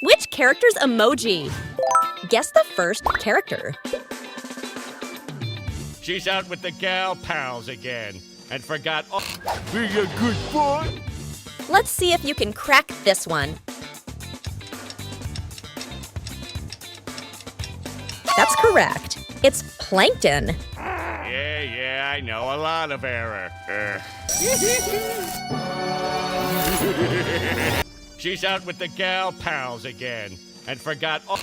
Which character's emoji? Guess the first character. She's out with the gal pals again and forgot all. Be a good boy. Let's see if you can crack this one. That's correct. It's Plankton. Yeah, I know. A lot of error. She's out with the gal pals again and forgot all.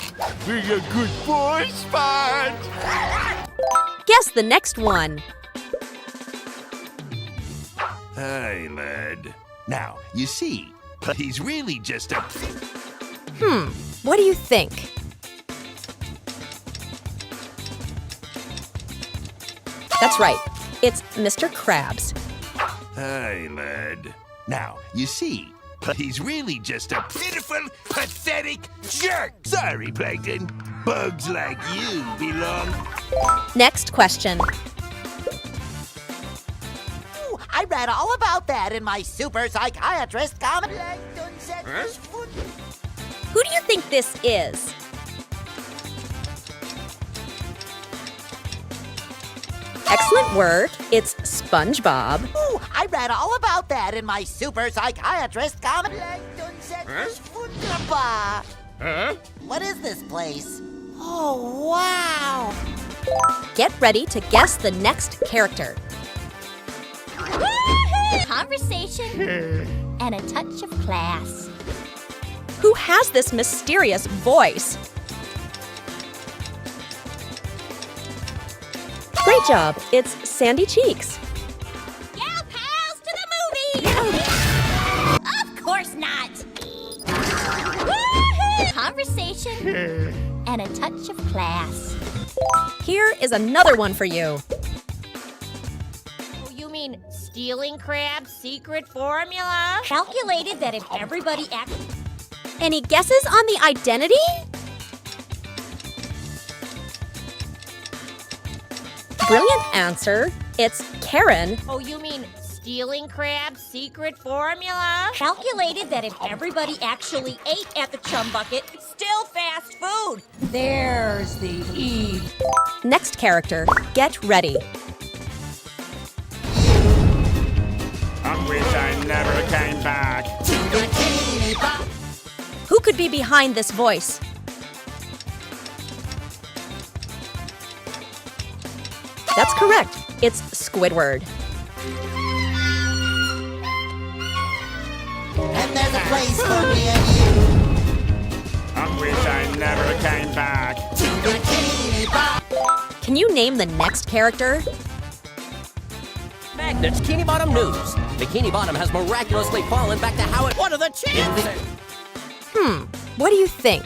Be a good boy, Sponge. Guess the next one. Hey, lad. Now, you see, he's really just a... What do you think? That's right. It's Mr. Krabs. Hey, lad. Now, you see, he's really just a pitiful, pathetic jerk. Sorry, Plankton. Bugs like you belong... Next question. Ooh, I read all about that in my super psychiatrist comic. Who do you think this is? Excellent work. It's Spongebob. Ooh, I read all about that in my super psychiatrist comic. Huh? What is this place? Oh, wow. Get ready to guess the next character. Conversation and a touch of class. Who has this mysterious voice? Great job. It's Sandy Cheeks. Gal pals to the movie! Of course not. Conversation and a touch of class. Here is another one for you. Oh, you mean stealing Krabs' secret formula? Calculated that if everybody acted... Any guesses on the identity? Brilliant answer. It's Karen. Oh, you mean stealing Krabs' secret formula? Calculated that if everybody actually ate at the chum bucket, still fast food. There's the E. Next character. Get ready. I wish I never came back. Who could be behind this voice? That's correct. It's Squidward. And there's a place for me and you. I wish I never came back. Can you name the next character? Magnets, Bikini Bottom News. Bikini Bottom has miraculously fallen back to how it... What are the chances? What do you think?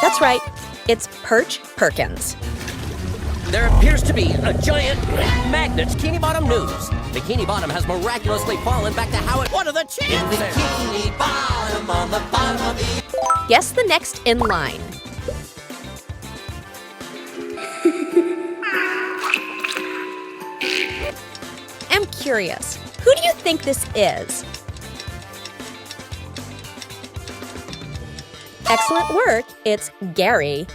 That's right. It's Perch Perkins. There appears to be a giant Magnets, Bikini Bottom News. Bikini Bottom has miraculously fallen back to how it... What are the chances? Bikini Bottom on the bottom of the... Guess the next in line. I'm curious. Who do you think this is? Excellent work. It's Gary.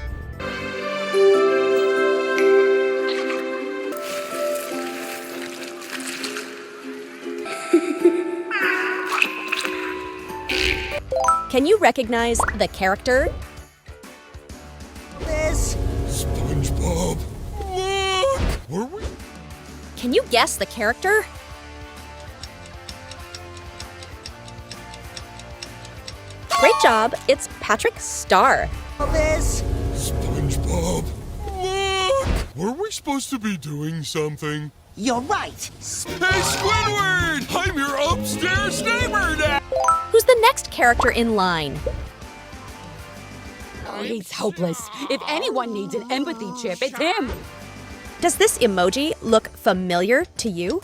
Can you recognize the character? This. Spongebob, look! Were we? Can you guess the character? Great job. It's Patrick Starr. This. Spongebob, look! Were we supposed to be doing something? You're right. Hey, Squidward! I'm your upstairs neighbor now! Who's the next character in line? Oh, he's hopeless. If anyone needs an empathy chip, it's him. Does this emoji look familiar to you?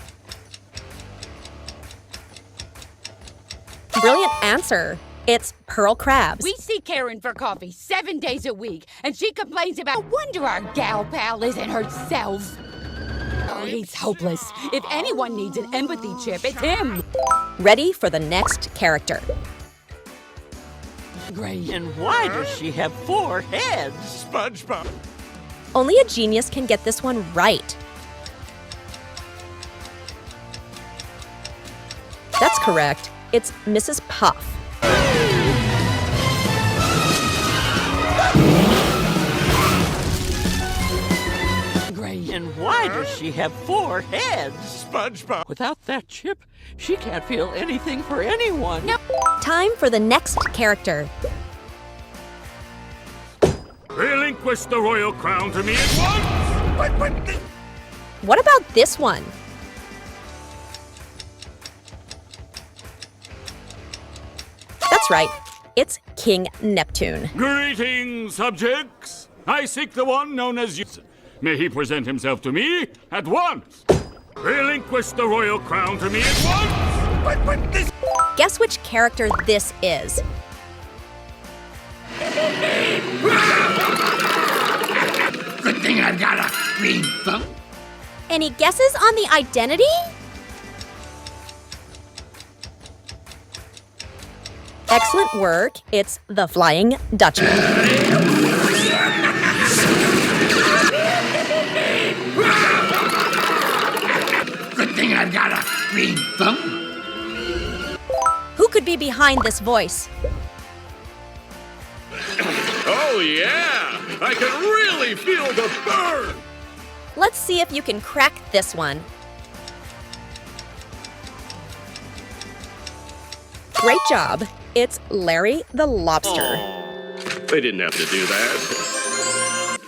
Brilliant answer. It's Pearl Krabs. We see Karen for coffee 7 days a week, and she complains about, I wonder our gal pal isn't herself. Oh, he's hopeless. If anyone needs an empathy chip, it's him. Ready for the next character. Great. And why does she have 4 heads? SpongeBob. Only a genius can get this one right. That's correct. It's Mrs. Puff. Great. And why does she have 4 heads? SpongeBob. Without that chip, she can't feel anything for anyone. Nope. Time for the next character. Relinquish the royal crown to me at once! What about this one? That's right. It's King Neptune. Greetings, subjects. I seek the one known as you. May he present himself to me at once. Relinquish the royal crown to me at once. Guess which character this is? Good thing I've got a green thumb. Any guesses on the identity? Excellent work. It's the Flying Dutchman. Good thing I've got a green thumb. Who could be behind this voice? Oh, yeah! I can really feel the burn! Let's see if you can crack this one. Great job. It's Larry the Lobster. They didn't have to do that.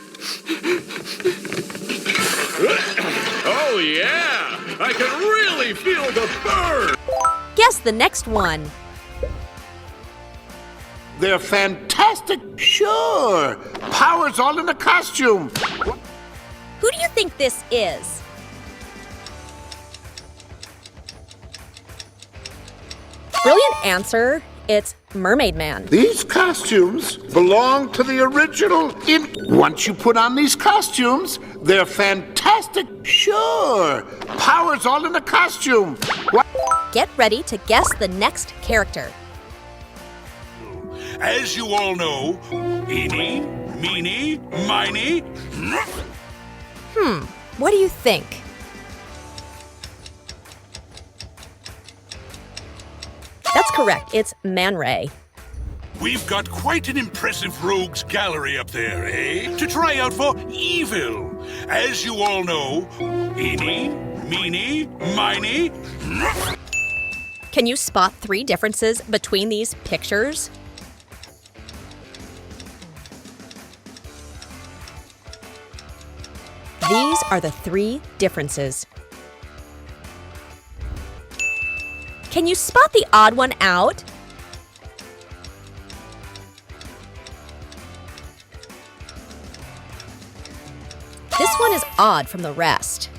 Oh, yeah! I can really feel the burn! Guess the next one. They're fantastic. Sure. Power's all in the costume. Who do you think this is? Brilliant answer. It's Mermaid Man. These costumes belong to the original. Once you put on these costumes, they're fantastic. Sure. Power's all in the costume. Get ready to guess the next character. As you all know, eeny, meeny, miny. What do you think? That's correct. It's Man Ray. We've got quite an impressive rogues gallery up there, eh? To try out for evil. As you all know, eeny, meeny, miny. Can you spot 3 differences between these pictures? These are the 3 differences. Can you spot the odd one out? This one is odd from the rest.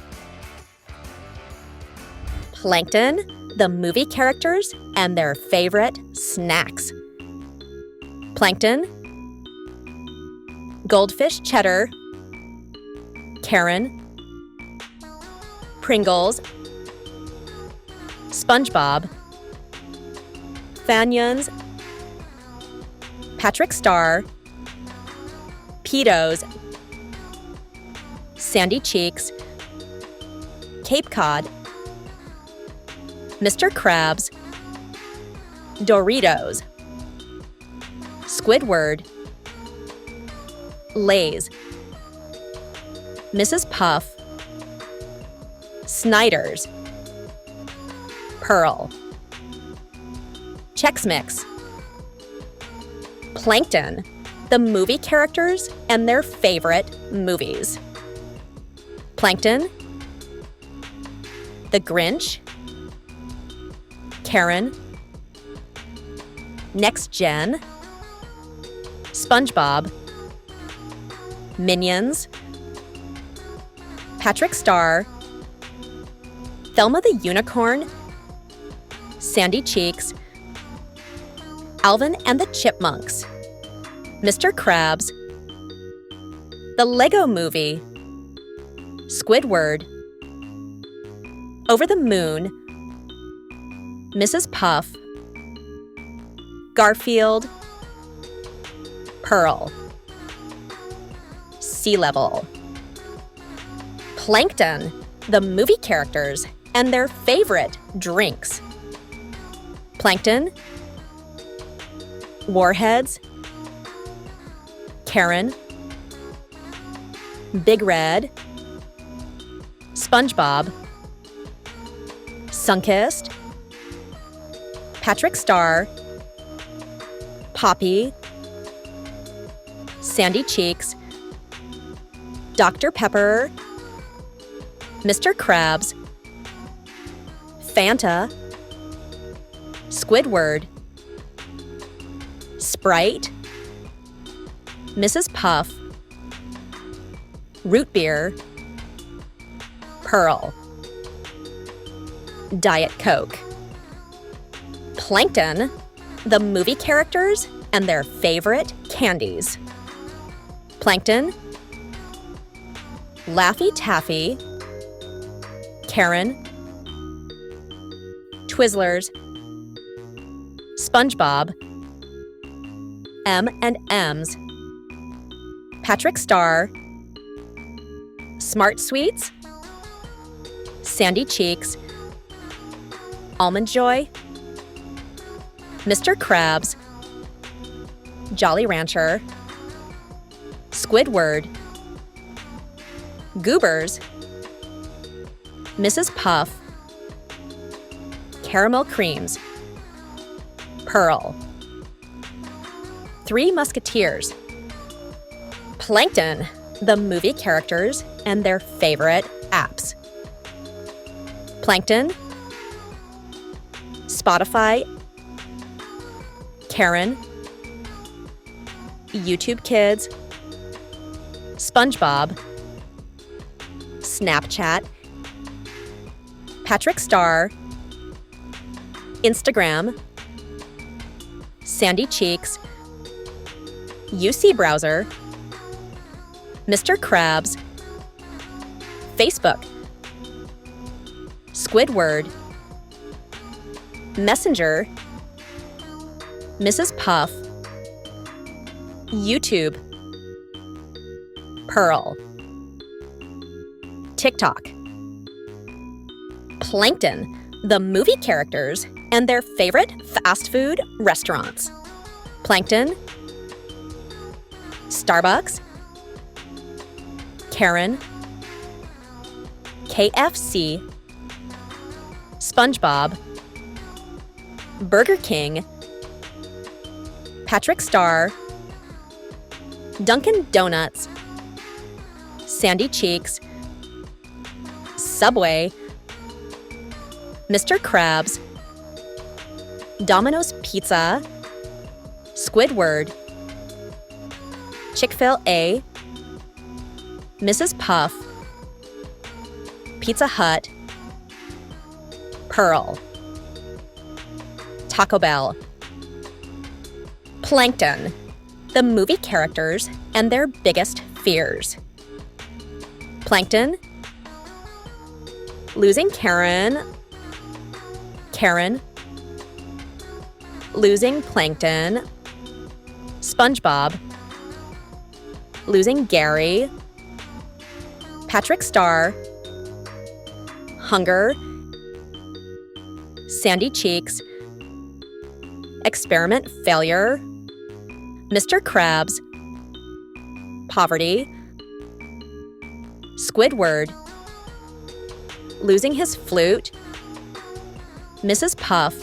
Plankton, the movie characters, and their favorite snacks. Plankton, Goldfish Cheddar, Karen, Pringles, SpongeBob, Fanyons, Patrick Star, Peetos, Sandy Cheeks, Cape Cod, Mr. Krabs, Doritos, Squidward, Lay's, Mrs. Puff, Snyder's, Pearl, Chex Mix, Plankton, the movie characters and their favorite movies. Plankton, The Grinch, Karen, Next Gen, SpongeBob, Minions, Patrick Star, Thelma the Unicorn, Sandy Cheeks, Alvin and the Chipmunks, Mr. Krabs, The Lego Movie, Squidward, Over the Moon, Mrs. Puff, Garfield, Pearl. Sea Level. Plankton, the movie characters and their favorite drinks. Plankton, Warheads, Karen, Big Red, Spongebob, Sunkist, Patrick Star, Poppy, Sandy Cheeks, Dr. Pepper, Mr. Krabs, Fanta, Squidward, Sprite, Mrs. Puff, Root Beer, Pearl, Diet Coke. Plankton, the movie characters and their favorite candies. Plankton, Laffy Taffy, Karen, Twizzlers, SpongeBob, M&M's, Patrick Star, Smart Sweets, Sandy Cheeks, Almond Joy, Mr. Krabs, Jolly Rancher, Squidward, Goobers, Mrs. Puff, Caramel Creams, Pearl. Three Musketeers. Plankton, the movie characters and their favorite apps. Plankton, Spotify, Karen, YouTube Kids, SpongeBob, Snapchat, Patrick Star, Instagram, Sandy Cheeks, UC Browser, Mr. Krabs, Facebook, Squidward, Messenger, Mrs. Puff, YouTube, Pearl, TikTok. Plankton, the movie characters and their favorite fast food restaurants. Plankton, Starbucks, Karen, KFC, SpongeBob, Burger King, Patrick Star, Dunkin' Donuts, Sandy Cheeks, Subway, Mr. Krabs, Domino's Pizza, Squidward, Chick-fil-A, Mrs. Puff, Pizza Hut, Pearl, Taco Bell. Plankton, the movie characters and their biggest fears. Plankton, losing Karen, losing Plankton, SpongeBob, losing Gary, Patrick Star, hunger, Sandy Cheeks, experiment failure, Mr. Krabs, poverty, Squidward, losing his flute, Mrs. Puff,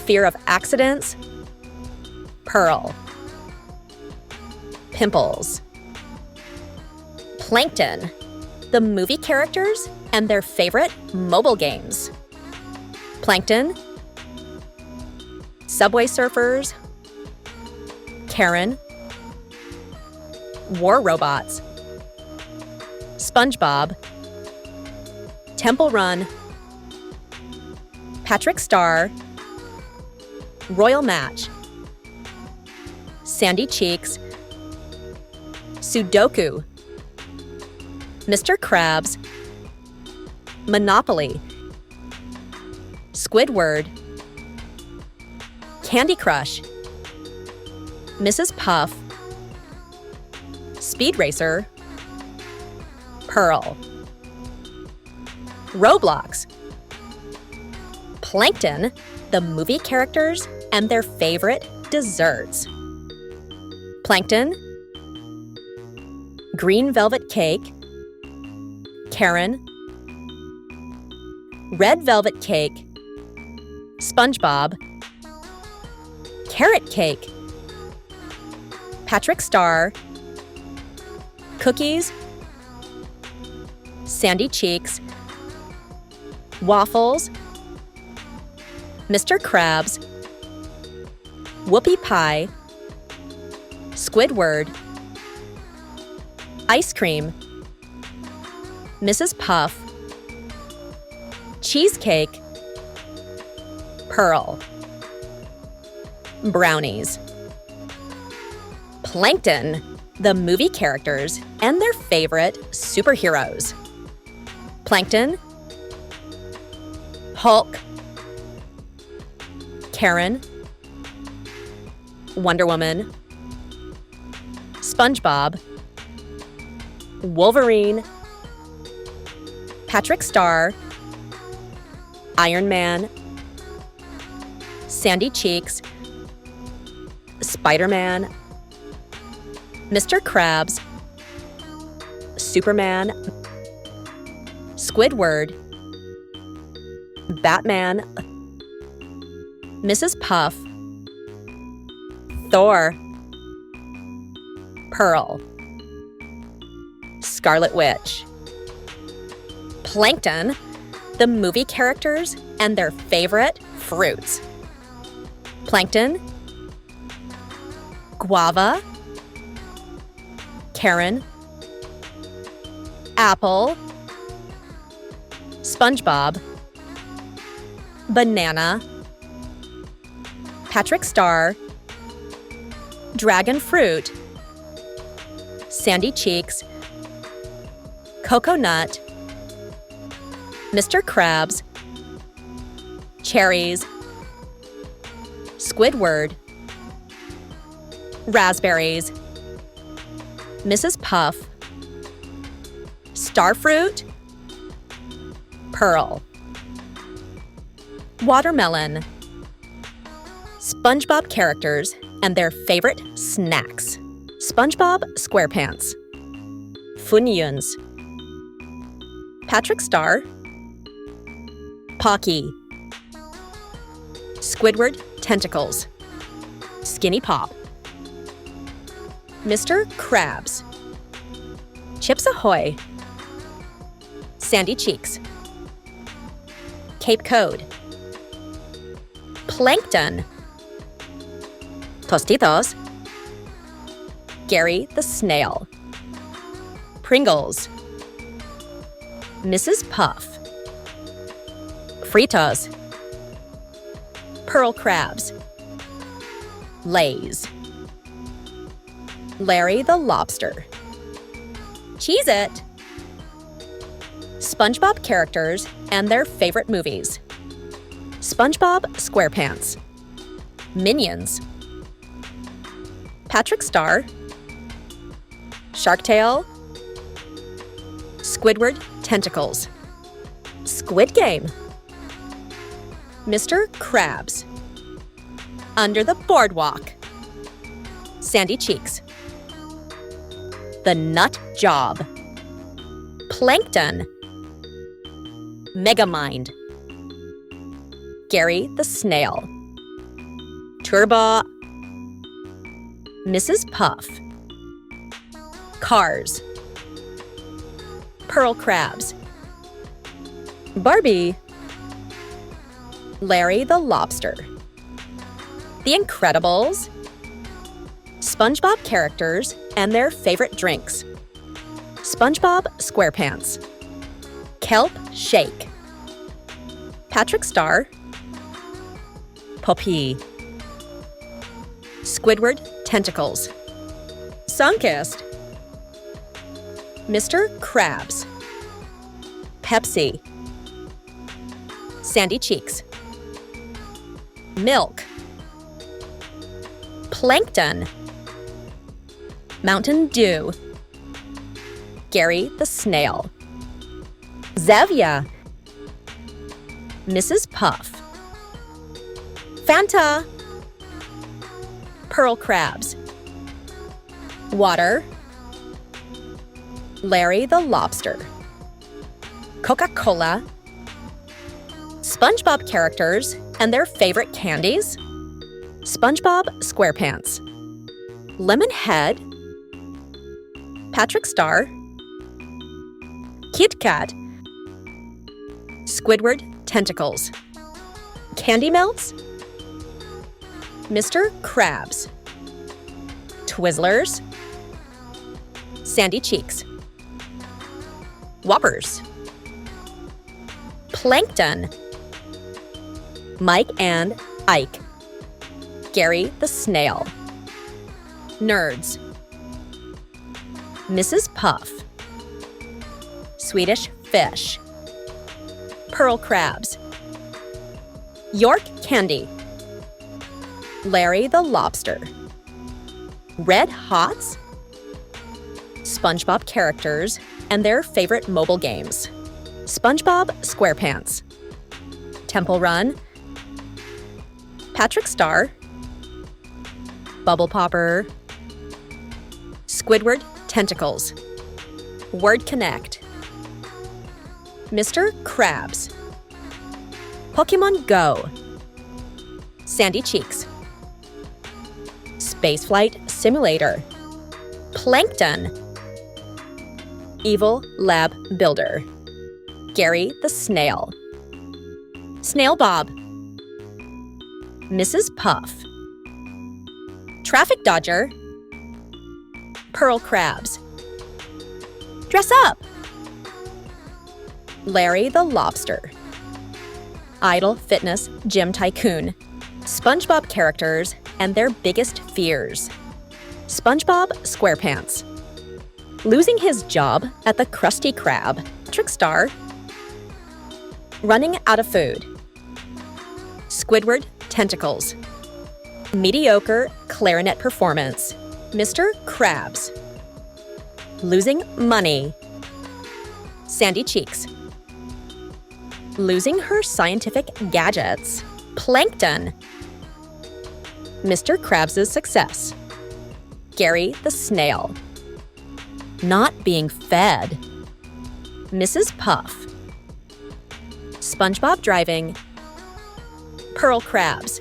fear of accidents, Pearl, pimples. Plankton, the movie characters and their favorite mobile games. Plankton, Subway Surfers, Karen, War Robots, SpongeBob, Temple Run, Patrick Star, Royal Match, Sandy Cheeks, Sudoku, Mr. Krabs, Monopoly, Squidward, Candy Crush, Mrs. Puff, Speed Racer, Pearl, Roblox, Plankton, the movie characters and their favorite desserts. Plankton, Green Velvet Cake, Karen, Red Velvet Cake, Spongebob, Carrot Cake, Patrick Star, Cookies, Sandy Cheeks, Waffles, Mr. Krabs, Whoopie Pie, Squidward, Ice Cream, Mrs. Puff, Cheesecake, Pearl, Brownies. Plankton, the movie characters and their favorite superheroes. Plankton, Hulk, Karen, Wonder Woman, SpongeBob, Wolverine, Patrick Star, Iron Man, Sandy Cheeks, Spider-Man, Mr. Krabs, Superman, Squidward, Batman, Mrs. Puff, Thor, Pearl, Scarlet Witch. Plankton, the movie characters and their favorite fruits. Plankton, Guava, Karen, Apple, SpongeBob, Banana, Patrick Star, Dragon Fruit, Sandy Cheeks, Coconut, Mr. Krabs, Cherries, Squidward, Raspberries, Mrs. Puff, Starfruit, Pearl, Watermelon. SpongeBob characters and their favorite snacks. SpongeBob SquarePants, Funyuns, Patrick Star, Pocky, Squidward Tentacles, Skinny Pop, Mr. Krabs, Chips Ahoy, Sandy Cheeks, Cape Cod, Plankton, Tostitos, Gary the Snail, Pringles, Mrs. Puff, Fritos, Pearl Crabs, Lay's, Larry the Lobster, Cheez-It, SpongeBob characters and their favorite movies. SpongeBob SquarePants, Minions, Patrick Star, Shark Tale, Squidward Tentacles, Squid Game, Mr. Krabs, Under the Boardwalk, Sandy Cheeks, The Nut Job, Plankton, Megamind, Gary the Snail, Turbo, Mrs. Puff, Cars, Pearl Crabs, Barbie, Larry the Lobster, The Incredibles, SpongeBob characters and their favorite drinks. SpongeBob SquarePants, Kelp Shake, Patrick Star, Poppy, Squidward Tentacles, Sunkist, Mr. Krabs, Pepsi, Sandy Cheeks. Milk. Plankton. Mountain Dew. Gary the Snail. Zevia. Mrs. Puff. Fanta. Pearl Krabs. Water. Larry the Lobster. Coca-Cola. SpongeBob characters and their favorite candies. SpongeBob SquarePants. Lemonhead. Patrick Star. Kit Kat. Squidward Tentacles. Candy Melts. Mr. Krabs. Twizzlers. Sandy Cheeks. Whoppers. Plankton. Mike and Ike. Gary the Snail. Nerds. Mrs. Puff. Swedish Fish. Pearl Krabs. York Candy. Larry the Lobster. Red Hots. SpongeBob characters and their favorite mobile games. SpongeBob SquarePants. Temple Run. Patrick Star. Bubble Popper. Squidward Tentacles. Word Connect. Mr. Krabs. Pokemon Go. Sandy Cheeks. Spaceflight Simulator. Plankton. Evil Lab Builder. Gary the Snail. Snail Bob. Mrs. Puff. Traffic Dodger. Pearl Krabs. Dress Up. Larry the Lobster. Idle Fitness Gym Tycoon. SpongeBob characters and their biggest fears. SpongeBob SquarePants. Losing his job at the Krusty Krab. Patrick Star. Running out of food. Squidward Tentacles. Mediocre clarinet performance. Mr. Krabs. Losing money. Sandy Cheeks. Losing her scientific gadgets. Plankton. Mr. Krabs' success. Gary the Snail. Not being fed. Mrs. Puff. SpongeBob driving. Pearl Krabs.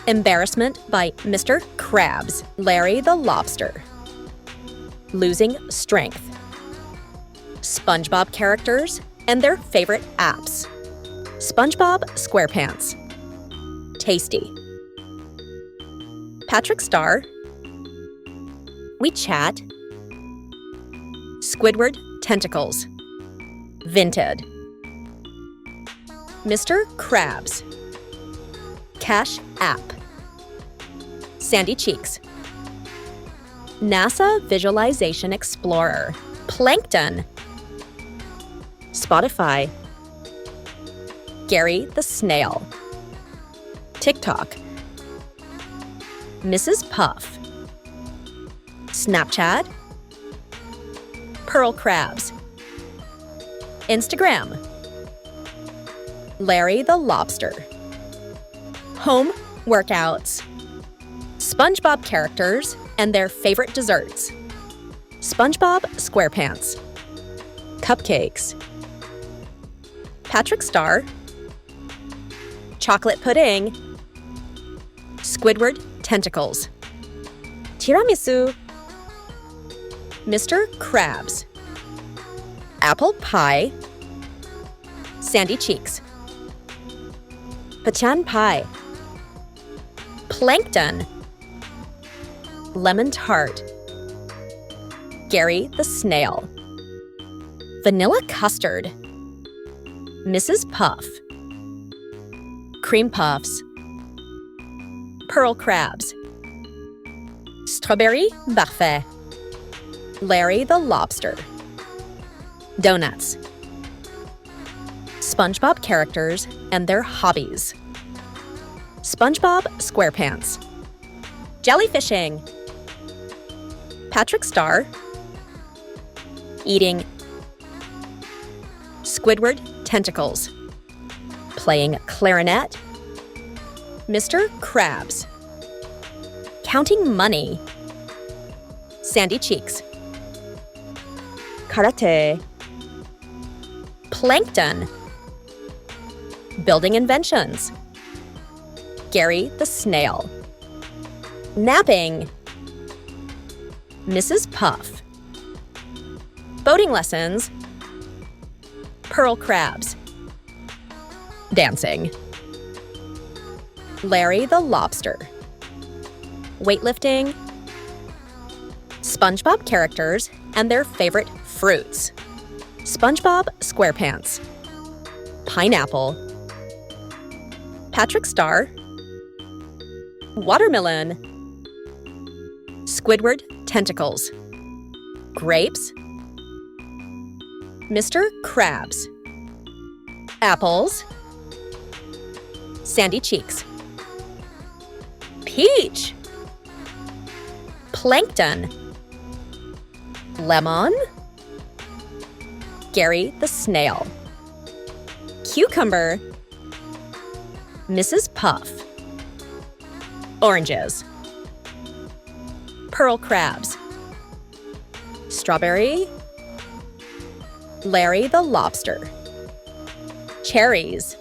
Embarrassment by Mr. Krabs. Larry the Lobster. Losing strength. SpongeBob characters and their favorite apps. SpongeBob SquarePants. Tasty. Patrick Star. We Chat. Squidward Tentacles. Vinted. Mr. Krabs. Cash App. Sandy Cheeks. NASA Visualization Explorer. Plankton. Spotify. Gary the Snail. TikTok. Mrs. Puff. Snapchat. Pearl Krabs. Instagram. Larry the Lobster. Home workouts. SpongeBob characters and their favorite desserts. SpongeBob SquarePants. Cupcakes. Patrick Star. Chocolate pudding. Squidward Tentacles. Tiramisu. Mr. Krabs. Apple pie. Sandy Cheeks. Pecan pie. Plankton. Lemon tart. Gary the Snail. Vanilla custard. Mrs. Puff. Cream puffs. Pearl Krabs. Strawberry parfait. Larry the Lobster. Donuts. SpongeBob characters and their hobbies. SpongeBob SquarePants. Jellyfishing. Patrick Star. Eating. Squidward tentacles. Playing clarinet. Mr. Krabs. Counting money. Sandy cheeks. Karate. Plankton. Building inventions. Gary the snail. Napping. Mrs. Puff. Boating lessons. Pearl crabs. Dancing. Larry the lobster. Weightlifting. SpongeBob characters and their favorite fruits. SpongeBob SquarePants. Pineapple. Patrick Star. Watermelon. Squidward tentacles. Grapes. Mr. Krabs. Apples. Sandy cheeks. Peach. Plankton. Lemon. Gary the snail. Cucumber. Mrs. Puff. Oranges. Pearl crabs. Strawberry. Larry the lobster. Cherries.